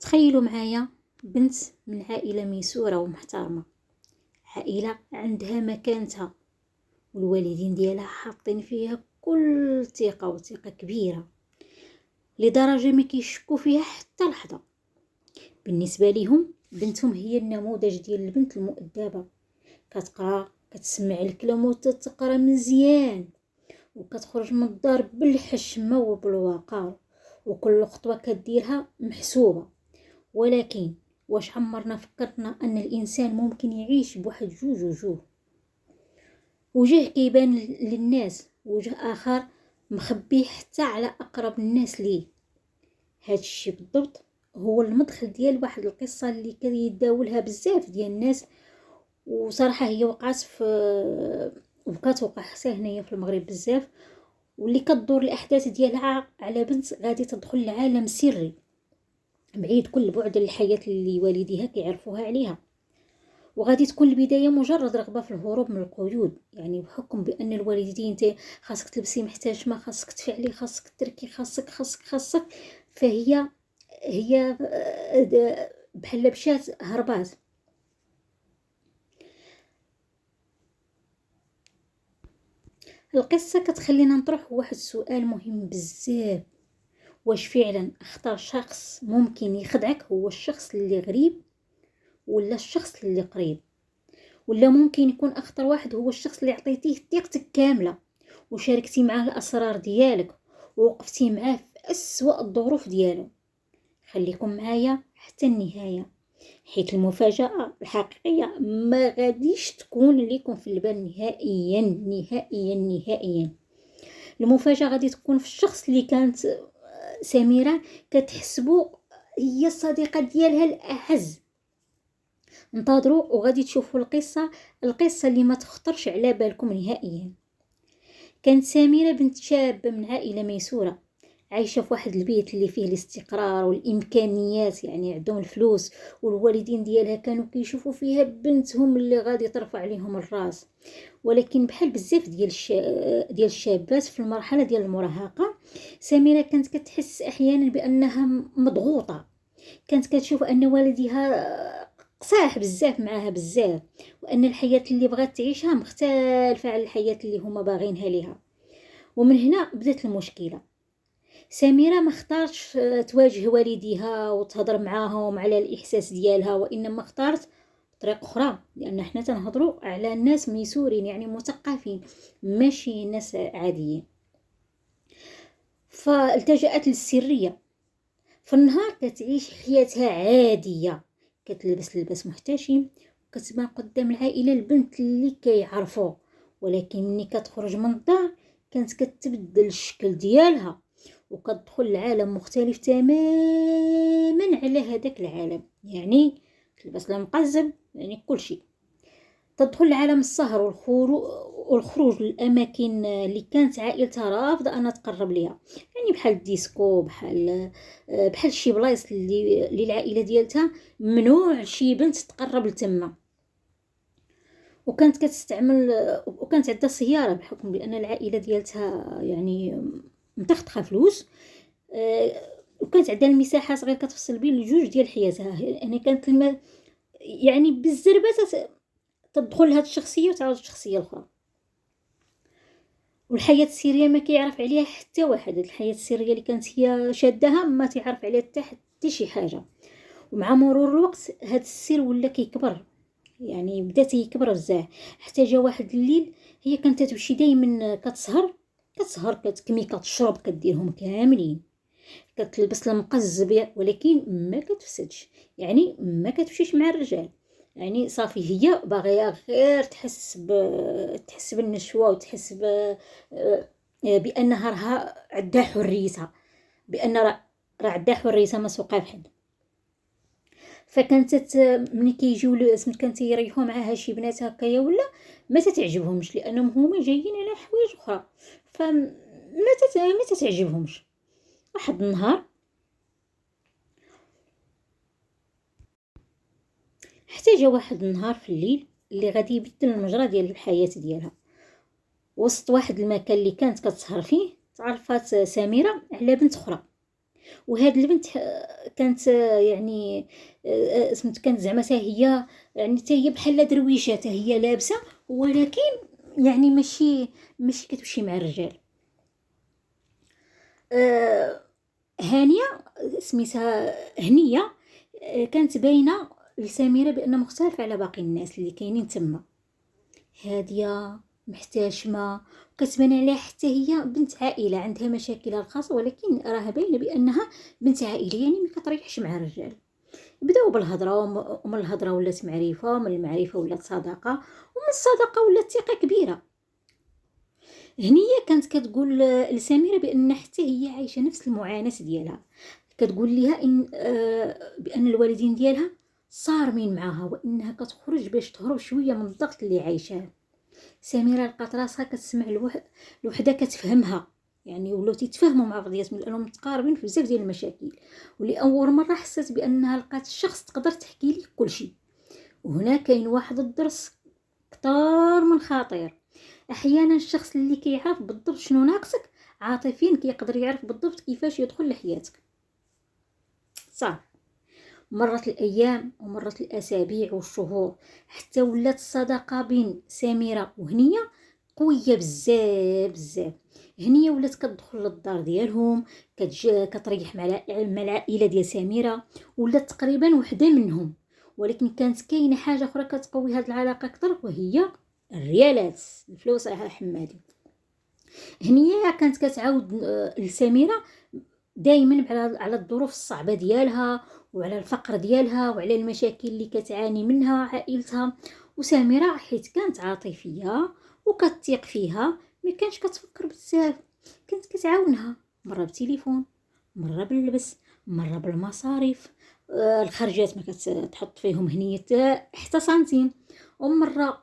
تخيلوا معايا بنت من عائلة ميسورة ومحترمة، عائلة عندها مكانتها والوالدين ديالها حاطين فيها كل ثقة وثقة كبيرة لدرجة ما كيشكوا فيها حتى لحظة. بالنسبة لهم بنتهم هي النموذج ديال البنت المؤدبة، كتقرا كتسمع الكلام وتتقرا مزيان وكتخرج من الدار بالحشمة وبالوقار، وكل خطوة كديرها محسوبة. ولكن واش عمرنا فكرنا ان الانسان ممكن يعيش بواحد جوج وجه كيبان للناس، وجه اخر مخبيه حتى على اقرب الناس ليه؟ هاد الشي بالضبط هو المدخل ديال واحد القصة اللي كيداولها بزاف ديال الناس، وصراحة هي وقعت وكتوقع حتى هنايا في المغرب بزاف، واللي كتدور الاحداث ديالها على بنت غادي تدخل لعالم سري بعيد كل بعد الحياة اللي والديها كيعرفوها عليها، وغادي تكون البداية مجرد رغبة في الهروب من القيود. يعني بحكم بأن الوالدين انت خاصك تلبسي محتشمة، خاصك تفعلي، خاصك تركي، خاصك، فهي بحال مشات هربات. القصة كتخلينا نطرح واحد السؤال مهم بزاف: واش فعلا اختار شخص ممكن يخدعك هو الشخص اللي غريب، ولا الشخص اللي قريب؟ ولا ممكن يكون اخطر واحد هو الشخص اللي عطيتيه ثقتك كامله وشاركتي معاه الاسرار ديالك ووقفتي معاه في اسوأ الظروف ديالو؟ خليكم معايا حتى النهايه، حيت المفاجاه الحقيقيه ما غاديش تكون ليكم في البال نهائيا نهائيا نهائيا. المفاجاه غادي تكون في الشخص اللي كانت سميره كتحسبو هي الصديقه ديالها الاعز. انتظروا وغادي تشوفوا القصة اللي ما تخطرش على بالكم نهائيا. كانت سميرة بنت شابة من عائلة ميسورة، عايشة في واحد البيت اللي فيه الاستقرار والإمكانيات، يعني عندهم الفلوس، والوالدين ديالها كانوا كيشوفوا فيها بنتهم اللي غادي ترفع عليهم الراس. ولكن بحال بزاف ديال الشابات في المرحلة ديال المراهقة، سميرة كانت كتحس أحيانا بأنها مضغوطة. كانت كتشوف أن والدها قصاح بزاف معاها بزاف، وان الحياه اللي بغات تعيشها مختلفه على الحياه اللي هما باغينها ليها. ومن هنا بدات المشكله. سميره ما اختارتش تواجه والديها وتهضر معاهم على الاحساس ديالها، وانما اختارت طريق اخرى، لان حنا تنهضروا على ناس ميسورين يعني مثقفين، ماشي ناس عاديين. فالتجأت للسريه. في النهار كتعيش حياتها عاديه، كتلبس لباس محتشم وكتبان قدام العائله البنت اللي كيعرفوا. ولكن ملي كتخرج من الدار كانت كتبدل الشكل ديالها وكتدخل لعالم مختلف تماما على هذاك العالم. يعني تلبس المقزم، يعني كل شيء. تدخل لعالم السهر والخروج للاماكن اللي كانت عائلتها رافضه انها تقرب ليها، يعني بحال الديسكو، بحال شي بلايص اللي العائله ديالتها ممنوع شي بنت تقرب لتما. وكانت كتستعمل وكانت عندها سياره بحكم بان العائله ديالتها يعني متخطخه فلوس. وكانت عندها المساحات غير كتفصل بين الجوج ديال حياتها، يعني كانت يعني بالزربه تدخل هاد الشخصيه وتعاود الشخصيه الاخرى. والحياه السريه ما كيعرف عليها حتى واحد. الحياه السريه اللي كانت هي شادها ما تعرف عليها حتى شي حاجه. ومع مرور الوقت هاد السر ولا كيكبر، يعني بدا تيكبر بزاف، حتى جا واحد الليل هي كانت تمشي دائما كتسهر كتكمي كتشرب كديرهم كاملين، كتلبس المقزبيه، ولكن ما كتفسدش، يعني ما كتمشيش مع الرجال. يعني صافي هي باغيه غير تحس بالنشوه وتحس بانها راه عندها حريتها، بان راه عندها حريتها ما سوقها بحد. فكانت ملي كيجيو سميت كانت يريحوا معاها شي بنات هكايا ولا ما تتعجبهمش، لانهم هما جايين على حوايج اخرى، ما تتعجبهمش. واحد النهار حتى جا واحد النهار في الليل اللي غادي يبدل المجرى ديال الحياه ديالها. وسط واحد المكان اللي كانت كتسهر فيه تعرفات سميره على بنت اخرى وهاد البنت كانت يعني سميتو كانت زعما حتى هي يعني حتى هي بحال درويشه، حتى هي لابسه، ولكن يعني ماشي كتمشي مع الرجال. هانيه سميتها هنيه، كانت باينه لسميره بان مختلفه على باقي الناس اللي كاينين تما، هاديه محتشمه، وكتبان عليها حتى هي بنت عائله عندها مشاكلها الخاصه، ولكن راها باينه بانها بنت عائله، يعني ما كتريحش مع الرجال. بداو بالهضره، ومن الهضره ولات معرفه، ومن المعرفه ولات صداقه، ومن الصداقه ولات ثقه كبيره. هنيه كانت كتقول لسميره بان حتى هي عايشه نفس المعاناه ديالها، كتقول لها ان بان الوالدين ديالها صارمين معاها، وانها كتخرج باش تهرب شويه من الضغط اللي عايشاه. سميره لقات راسها كتسمع الوحده كتفهمها، يعني ولاو تيتفاهموا مع بعضياتهم لانهم متقاربين في بزاف ديال المشاكل، ولاول مره حست بانها لقات شخص تقدر تحكي ليه كلشي. وهنا كاين واحد الدرس كتار من خطير. احيانا الشخص اللي كيعرف بالضبط شنو ناقصك عاطفيا كيقدر يعرف بالضبط كيفاش يدخل لحياتك. صح، مرت الايام ومرت الاسابيع والشهور، حتى ولات الصداقه بين سميره وهنيه قويه بزاف بزاف. هنيه ولات كتدخل للدار ديالهم، كتريح مع العائله ديال سميره، ولات تقريبا وحده منهم. ولكن كانت كاينه حاجه اخرى كتقوي هذه العلاقه اكثر، وهي الريالات، الفلوس يا حمادي. هنيه كانت كتعاود لسميره دائما على الظروف الصعبه ديالها، وعلى الفقر ديالها، وعلى المشاكل اللي كتعاني منها عائلتها. وسميره حيت كانت عاطفيه وكتثيق فيها ما كانش كتفكر بزاف، كانت كتعاونها مره بالتليفون، مره باللبس، مره بالمصاريف. الخرجات ما كتحط فيهم هنيه حتى سنتيم، ومره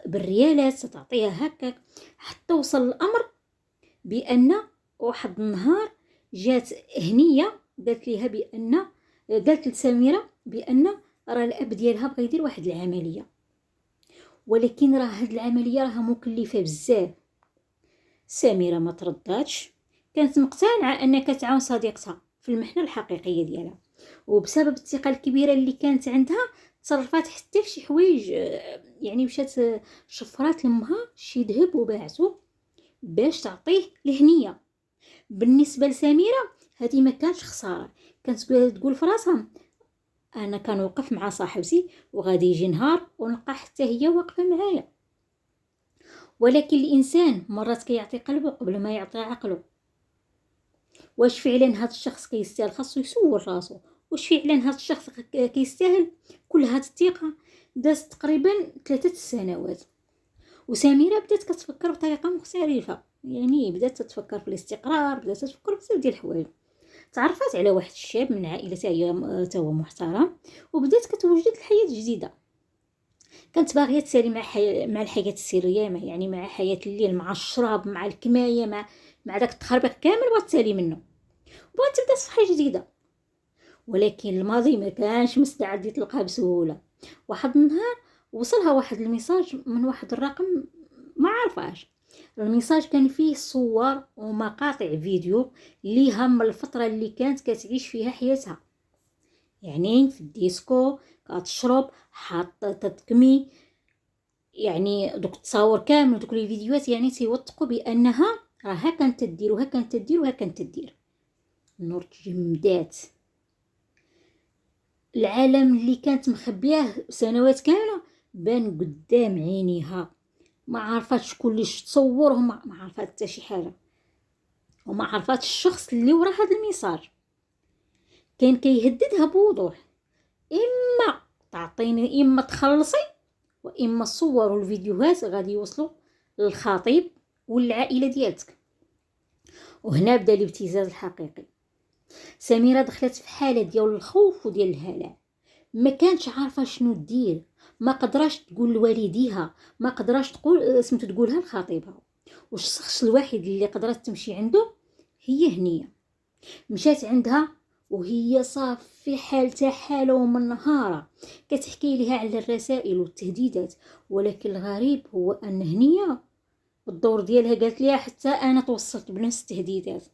بالريالات تعطيها هكاك. حتى وصل الامر بان واحد النهار جات هنيه قالت لسميره بان راه الاب ديالها بغى يدير واحد العمليه، ولكن راه هاد العمليه راها مكلفه بزاف. سميره ما ترداتش، كانت مقتنعه انها كتعاون صديقتها في المحنه الحقيقيه ديالها، وبسبب الثقه الكبيره اللي كانت عندها تصرفات حتى في شي حوايج. يعني مشات شفرات لمها شي ذهب وباعته باش تعطيه لهنيه. بالنسبه لسميره هذه ما كانش خساره، كانت تقول في راسها انا كنوقف مع صاحبتي وغادي يجي نهار ونلقى حتى هي واقفه معايا. ولكن الانسان مرات كيعطي قلبه قبل ما يعطي عقله. واش فعلا هذا الشخص كيستاهل؟ خاصو يسول راسو واش فعلا هذا الشخص كيستاهل كل هذه الثقه. دازت تقريبا 3 سنوات، وسميره بدات كتفكر بطريقه مختلفه، يعني بدات تفكر في الاستقرار، بدات تفكر بزاف ديال الحوايج. تعرفت على واحد الشاب من عائله تا هو محترم، وبدات كتوجد الحياه الجديده. كانت باغيه تسالي مع الحياه السريه، يعني مع حياه الليل، مع الشراب، مع الكمايه، مع داك التخربيق كامل بغات تسالي منه، بغات تبدا صفحه جديده. ولكن الماضي ما كانش مستعد يطلقها بسهوله. واحد النهار وصلها واحد الميساج من واحد الرقم ما عرفاش. الميساج كان فيه صور ومقاطع فيديو ليها من الفتره اللي كانت كتعيش فيها حياتها، يعني في الديسكو كتشرب حاطه تدكمي. يعني دوك التصاور كامل دوك لي فيديوهات يعني تيوثقوا بانها راها كانت تدير وها كانت تدير وها كانت تدير. النور تجمدات. العالم اللي كانت مخبياه سنوات كامله بان قدام عينيها. ما عرفات شكون اللي تصور، ما عرفات حتى شي حاجه، وما عرفات الشخص اللي ورا هذا الميساج. كان كيهددها بوضوح، اما تعطيني، اما تخلصي، واما الصور والفيديوهات غادي يوصلوا للخطيب والعائله ديالتك. وهنا بدا الابتزاز الحقيقي. سميره دخلت في حاله ديال الخوف وديال الهلع، ما كانتش عارفه شنو دير، ما قدراش تقول لوالديها، ما قدراش تقولها لخطيبها. واش الشخص الوحيد اللي قدرت تمشي عنده هي هنيه. مشات عندها وهي صافي حالتها حاله ومنهاره، كتحكي لها على الرسائل والتهديدات. ولكن الغريب هو ان هنيه بالدور ديالها قالت لها حتى انا توصلت بنفس التهديدات،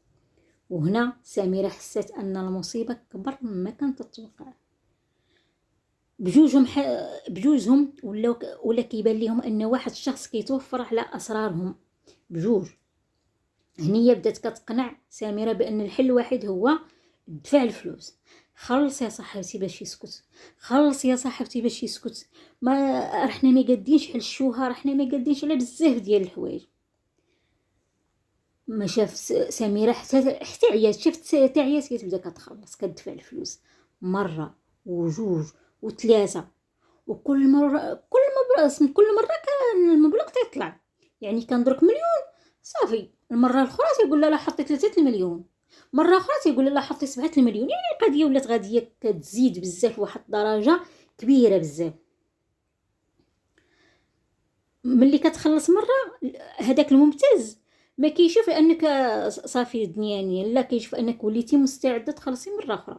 وهنا سميرة حست ان المصيبة كبر مما كانت تتوقع. بجوجهم ولا كيبان لهم ان واحد الشخص كيتوفر على اسرارهم بجوج. هنية بدات كتقنع سميرة بان الحل الوحيد هو دفع الفلوس. خلص يا صاحبتي باش يسكت، خلص يا صاحبتي باش يسكت، ما رحنا ما قادينش على الشوهه، رحنا ما قادينش على بزاف ديال الحوايج. ما شاف سميرة حتى عيات، شفت حتى عيات كتبدا كتخلص كتدفع الفلوس مره وجوج وثلاثه، وكل مره كل مره كان المبلغ تيطلع. يعني كان درك مليون صافي، المره الاخرى تيقول لها حطي 3 المليون، مره اخرى تيقول لها حطي 7 المليون. يعني القضيه ولات غاديه كتزيد بزاف لواحد الدرجه كبيره بزاف. ملي كتخلص مره هذاك الممتاز ما كيشوف انك صافي الدنيا، لا كيشوف انك وليتي مستعده تخلصي مره اخرى،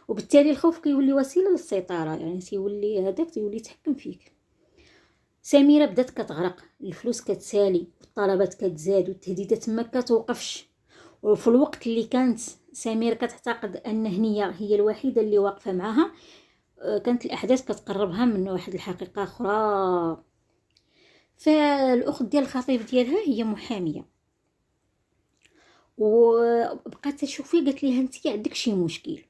وبالتالي الخوف كيولي وسيله للسيطره. يعني تيولي هذاك تيولي يتحكم فيك. سميرة بدات كتغرق، الفلوس كتسالي والطلبات كتزاد والتهديدات ما كتوقفش. وفي الوقت اللي كانت سميرة كتعتقد ان هنية هي الوحيده اللي واقفه معاها، كانت الاحداث كتقربها من واحد الحقيقه اخرى. فالاخت ديال الخطيب ديالها هي محاميه، وبقات تشوف فيه، قالت ليها انت عندك شي مشكل.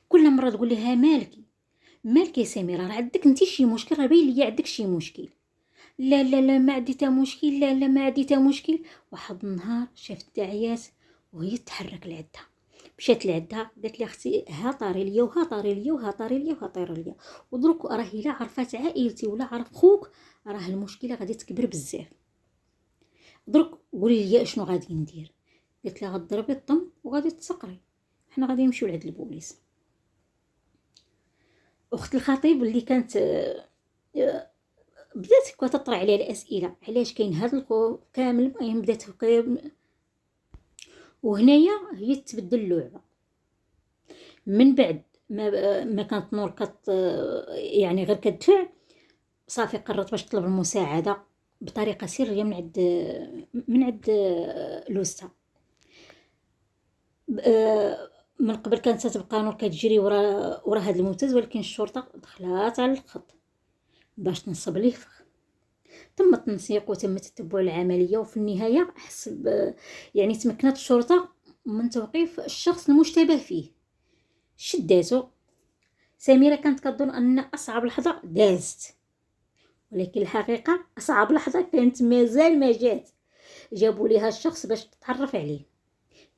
كل مره تقول لها مالك يا سميرة، راه عندك انت شي مشكل، راه باين ليا عندك شي مشكل. لا لا لا ما عندي تا مشكل، لا لا ما عندي تا مشكل. واحد النهار شافت دعيات وهي تحرك لعندها، مشات لعندها قالت لي اختي ها طاري ليا وها طاري ليا وها طاري ليا وها طاري ليا، ودرك راه الا عرفات عائلتي ولا عرف خوك راه المشكله غادي تكبر بزاف. درك قولي لي شنو غادي ندير. قالت لها غضربي الطم وغادي تسقري، حنا غادي نمشيو لعند البوليس. اخت الخطيب اللي كانت بدات كتطرح عليها الاسئله علاش كاين هذا الخوف كامل. المهم بدات وهنايا هي تبدل اللعبه. من بعد ما كانت نور يعني غير كتدفع، صافي قررت باش تطلب المساعده بطريقه سريه من عند لوستا. من قبل كانت تبقى نور كتجري ورا هذا الممتاز، ولكن الشرطه دخلات على الخط باش تنصب ليه فخ. تم التنسيق وتم تتبع العمليه، وفي النهايه يعني تمكنت الشرطه من توقيف الشخص المشتبه فيه. شداته. سميرة كانت كتظن ان اصعب لحظه دازت، ولكن الحقيقه اصعب لحظه كانت مازال ما جات. جابوا ليها الشخص باش تتعرف عليه،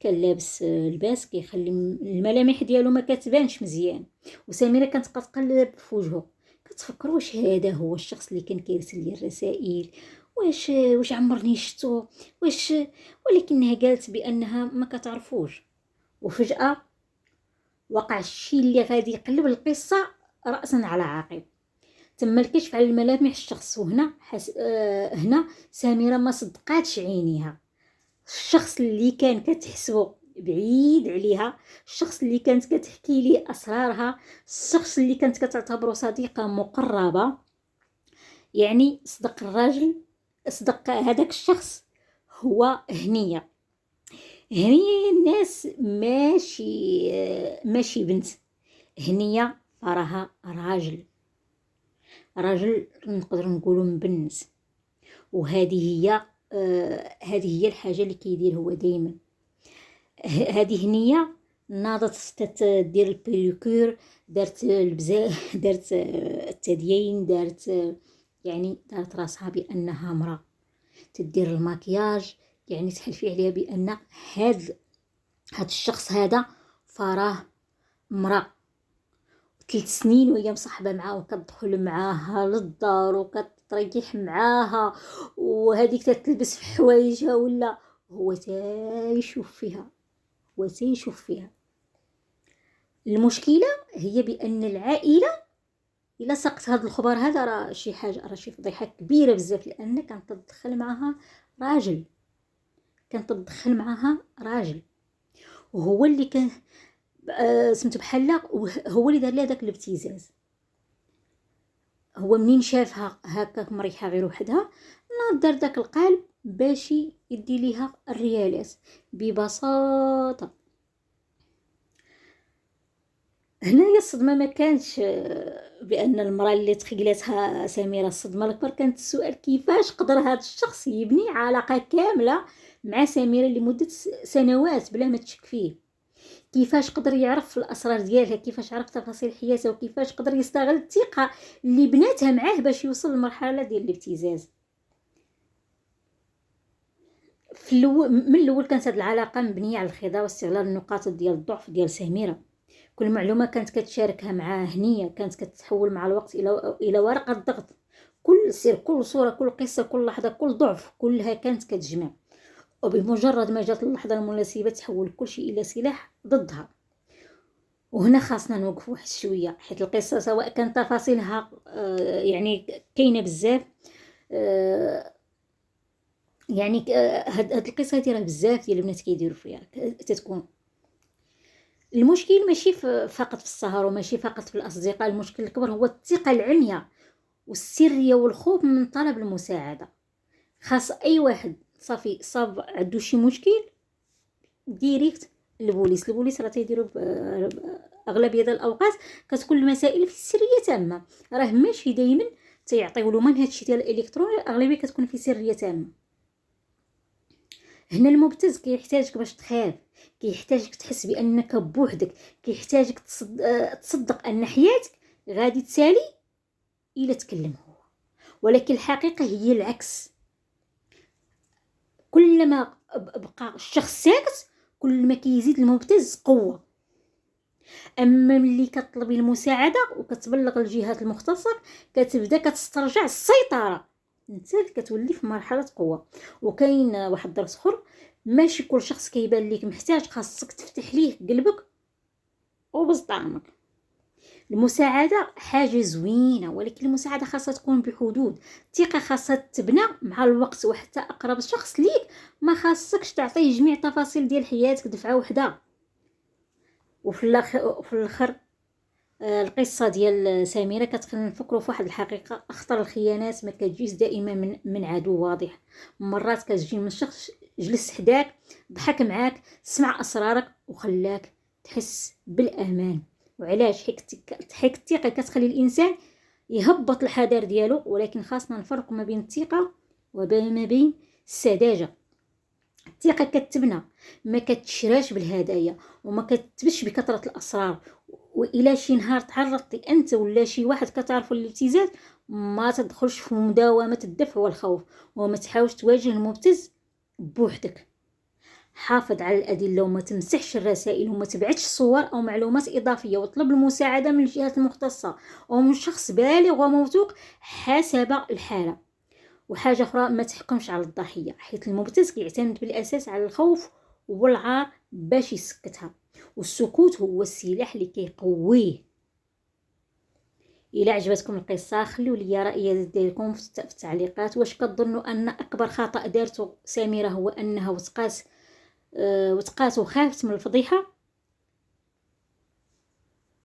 كان لابس لباس كيخلي الملامح ديالو ما كتبانش مزيان. وسميرة كانت كتقلب في وجهه كتفكر واش هذا هو الشخص اللي كان كيرسل لي الرسائل، واش عمرني شفتو، ولكنها قالت بانها ما كتعرفوش. وفجأة وقع الشيء اللي غادي يقلب القصة رأسا على عقب. تم الكشف على الملامح الشخص، وهنا هنا سميرة ما صدقاتش عينيها. الشخص اللي كان كتحسبه بعيد عليها، الشخص اللي كانت كتحكي ليه اسرارها، الشخص اللي كانت كتعتبره صديقه مقربه، يعني صدق هذاك الشخص هو هنيه. الناس ماشي بنت، هنيه راها راجل نقدر نقولوا مبنس. وهذه هي الحاجه اللي كيدير هو دائما. هذه هنيه ناضت تدير البيريكور، دارت البزاف دارت التديين، دارت راسها بانها امراه، تدير الماكياج. يعني تحلفي عليها بان هاد الشخص هذا فراه امراه. 3 سنين وهي مصاحبه معاه وكتدخل معاها للدار وكتريح معاها، وهذيك تلبس في حوايجها ولا هو تيشوف فيها. المشكله هي بان العائله الا سقط هذا الخبر هذا راه شي حاجه، راه شي فضيحه كبيره بزاف، لان كانت تدخل معها راجل وهو اللي كان سميتو بحال هو اللي دار لها داك الابتزاز. هو منين شافها هكاك مريحه غير وحدها، ناض دار داك القلب باش يدي ليها الريالات ببساطة. هنايا الصدمة ما كانش بأن المرأة اللي تخيلتها سميرة، الصدمة الأكبر كانت السؤال كيفاش قدر هذا الشخص يبني علاقة كاملة مع سميرة لمدة سنوات بلا ما تشك فيه. كيفاش قدر يعرف الأسرار ديالها، كيفاش عرف تفاصيل حياتها، وكيفاش قدر يستغل الثقة اللي بناتها معاه باش يوصل للمرحلة ديال الابتزاز. من الاول كانت هذه العلاقه مبنيه على الخداع واستغلال النقاط ديال الضعف ديال سميره. كل معلومه كانت كتشاركها مع هنيه كانت كتتحول مع الوقت الى ورقه ضغط. كل سر، كل صوره، كل قصه، كل لحظه، كل ضعف، كلها كانت كتجمع. وبمجرد ما جات اللحظه المناسبه تحول كل شيء الى سلاح ضدها. وهنا خاصنا نوقف واحد شويه، حيت القصه سواء كانت تفاصيلها يعني كاينه بزاف. يعني هاد القصه هادي راه بزاف ديال البنات كيديروا فيها تتكون. المشكل ماشي فقط في السهر، وماشي فقط في الاصدقاء. المشكل الكبر هو الثقه العمياء والسريه والخوف من طلب المساعده. خاص اي واحد صافي صاب عنده شي مشكل ديريكت البوليس راه تيديروا اغلبيه ديال الاوقات كتكون المسائل في سريه تامه. راه ماشي دائما تيعطيو له من هادشي ديال الالكتروني، اغلبيه كتكون في سريه تامه. هنا المبتز كيحتاجك باش تخاف، كيحتاجك تحس بانك بوحدك، كيحتاجك تصدق ان حياتك غادي تسالي الا تكلم هو. ولكن الحقيقه هي العكس. كلما بقى الشخص ساكت كل ما كيزيد المبتز قوه. اما ملي كتطلبي المساعده وكتبلغ الجهات المختصه كتبدا كتسترجع السيطره، انت كتولي في مرحله قوه. وكاين واحد الدرس اخر، ماشي كل شخص كيبان ليك محتاج خاصك تفتح ليه قلبك وبصدامك. المساعده حاجه زوينه، ولكن المساعده خاصها تكون بحدود. الثقه خاصها تبنى مع الوقت، وحتى اقرب شخص ليك ما خاصكش تعطيه جميع تفاصيل ديال حياتك دفعه وحده. وفي الاخر القصه ديال سميره كتخلينا نفكروا في واحد الحقيقه، اخطر الخيانات ما كتجيش دائما من عدو واضح. مرات كتجي من شخص جلس حداك، ضحك معاك، سمع اسرارك وخلاك تحس بالامان. وعلاش؟ حيت الثقه كتخلي الانسان يهبط الحذر ديالو. ولكن خاصنا نفرق ما بين الثقه وما بين السذاجه. الثقه كتبنى، ما كتشراش بالهدايا، وما كتبش بكثره الاسرار. والى شي نهار تعرضتي انت ولا شي واحد كتعرفوا الابتزاز، ما تدخلش في مداومه الدفع والخوف، وما تحاولش تواجه المبتز بوحدك. حافظ على الادله وما تمسحش الرسائل، وما تبعتش صور او معلومات اضافيه، واطلب المساعده من الجهات المختصه او من شخص بالغ وموثوق حسب الحاله. وحاجه اخرى، ما تحكمش على الضحيه، حيت المبتز كيعتمد بالاساس على الخوف والعار باش يسكتها، والسكوت هو السلاح اللي كيقويه. الى عجبتكم القصه خلوا لي راي ديالكم في التعليقات. واش كتظنوا ان اكبر خطا دارته سميره هو انها وتقات وخافت من الفضيحه،